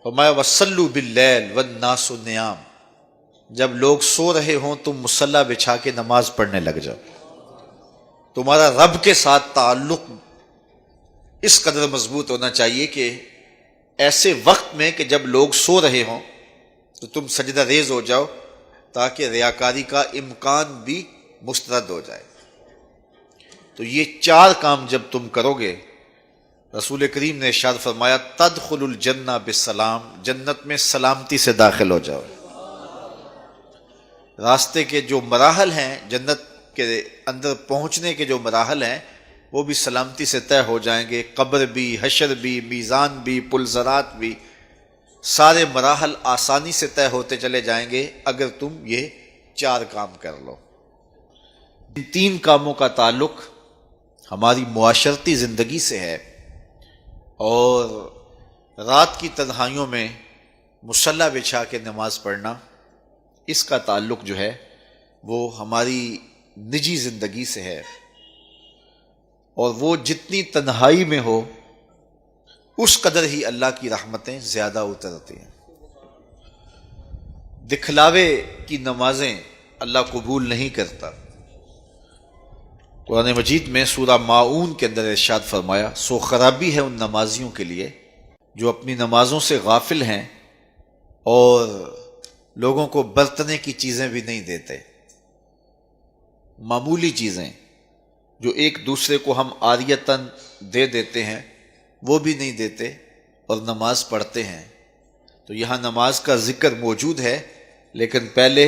فرمایا وصلوا باللیل والناس نیام، جب لوگ سو رہے ہوں تم مصلی بچھا کے نماز پڑھنے لگ جاؤ۔ تمہارا رب کے ساتھ تعلق اس قدر مضبوط ہونا چاہیے کہ ایسے وقت میں کہ جب لوگ سو رہے ہوں تو تم سجدہ ریز ہو جاؤ، تاکہ ریاکاری کا امکان بھی مسترد ہو جائے۔ تو یہ چار کام جب تم کرو گے، رسول کریم نے ارشاد فرمایا تدخل الجنہ بالسلام، جنت میں سلامتی سے داخل ہو جاؤ۔ راستے کے جو مراحل ہیں، جنت کے اندر پہنچنے کے جو مراحل ہیں، وہ بھی سلامتی سے طے ہو جائیں گے۔ قبر بھی، حشر بھی، میزان بھی، پلزرات بھی، سارے مراحل آسانی سے طے ہوتے چلے جائیں گے اگر تم یہ چار کام کر لو۔ ان تین کاموں کا تعلق ہماری معاشرتی زندگی سے ہے، اور رات کی تنہائیوں میں مصلی بچھا کے نماز پڑھنا، اس کا تعلق جو ہے وہ ہماری نجی زندگی سے ہے، اور وہ جتنی تنہائی میں ہو اس قدر ہی اللہ کی رحمتیں زیادہ اترتی ہیں۔ دکھلاوے کی نمازیں اللہ قبول نہیں کرتا۔ قرآن مجید میں سورہ ماعون کے اندر ارشاد فرمایا سو خرابی ہے ان نمازیوں کے لیے جو اپنی نمازوں سے غافل ہیں اور لوگوں کو برتنے کی چیزیں بھی نہیں دیتے۔ معمولی چیزیں جو ایک دوسرے کو ہم عاریتاً دے دیتے ہیں وہ بھی نہیں دیتے اور نماز پڑھتے ہیں۔ تو یہاں نماز کا ذکر موجود ہے، لیکن پہلے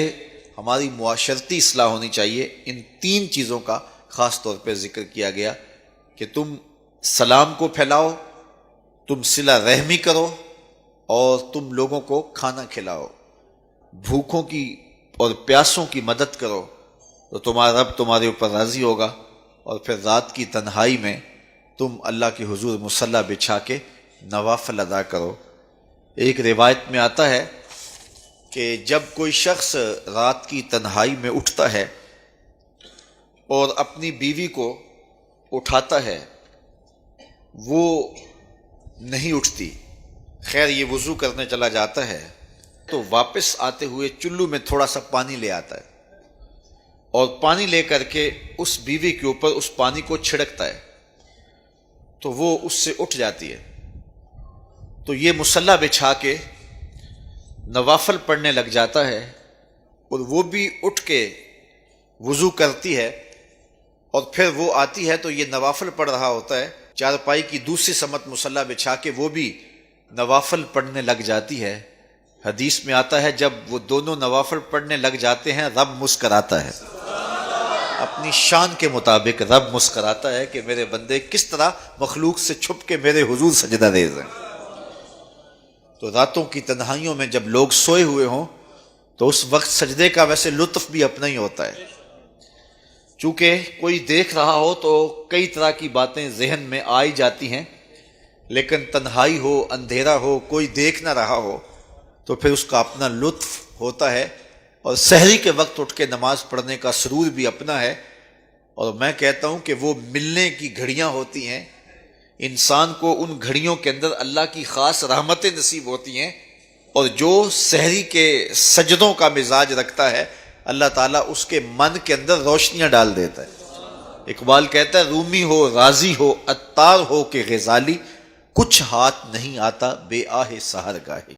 ہماری معاشرتی اصلاح ہونی چاہیے۔ ان تین چیزوں کا خاص طور پہ ذکر کیا گیا کہ تم سلام کو پھیلاؤ، تم صلہ رحمی کرو، اور تم لوگوں کو کھانا کھلاؤ، بھوکوں کی اور پیاسوں کی مدد کرو، تو تمہارا رب تمہارے اوپر راضی ہوگا۔ اور پھر رات کی تنہائی میں تم اللہ کے حضور مصلی بچھا کے نوافل ادا کرو۔ ایک روایت میں آتا ہے کہ جب کوئی شخص رات کی تنہائی میں اٹھتا ہے اور اپنی بیوی کو اٹھاتا ہے، وہ نہیں اٹھتی، خیر یہ وضو کرنے چلا جاتا ہے تو واپس آتے ہوئے چلو میں تھوڑا سا پانی لے آتا ہے، اور پانی لے کر کے اس بیوی کے اوپر اس پانی کو چھڑکتا ہے تو وہ اس سے اٹھ جاتی ہے۔ تو یہ مصلی بچھا کے نوافل پڑھنے لگ جاتا ہے، اور وہ بھی اٹھ کے وضو کرتی ہے، اور پھر وہ آتی ہے تو یہ نوافل پڑھ رہا ہوتا ہے، چارپائی کی دوسری سمت مصلی بچھا کے وہ بھی نوافل پڑھنے لگ جاتی ہے۔ حدیث میں آتا ہے جب وہ دونوں نوافل پڑھنے لگ جاتے ہیں رب مسکراتا ہے، اپنی شان کے مطابق رب مسکراتا ہے کہ میرے بندے کس طرح مخلوق سے چھپ کے میرے حضور سجدہ ریز ہیں۔ تو راتوں کی تنہائیوں میں جب لوگ سوئے ہوئے ہوں تو اس وقت سجدے کا ویسے لطف بھی اپنا ہی ہوتا ہے، چونکہ کوئی دیکھ رہا ہو تو کئی طرح کی باتیں ذہن میں آئی جاتی ہیں، لیکن تنہائی ہو، اندھیرا ہو، کوئی دیکھ نہ رہا ہو تو پھر اس کا اپنا لطف ہوتا ہے، اور سحری کے وقت اٹھ کے نماز پڑھنے کا سرور بھی اپنا ہے۔ اور میں کہتا ہوں کہ وہ ملنے کی گھڑیاں ہوتی ہیں، انسان کو ان گھڑیوں کے اندر اللہ کی خاص رحمتیں نصیب ہوتی ہیں، اور جو سحری کے سجدوں کا مزاج رکھتا ہے اللہ تعالیٰ اس کے من کے اندر روشنیاں ڈال دیتا ہے۔ اقبال کہتا ہے رومی ہو، رازی ہو، عطار ہو کہ غزالی، کچھ ہاتھ نہیں آتا بے آہ سحر گاہی۔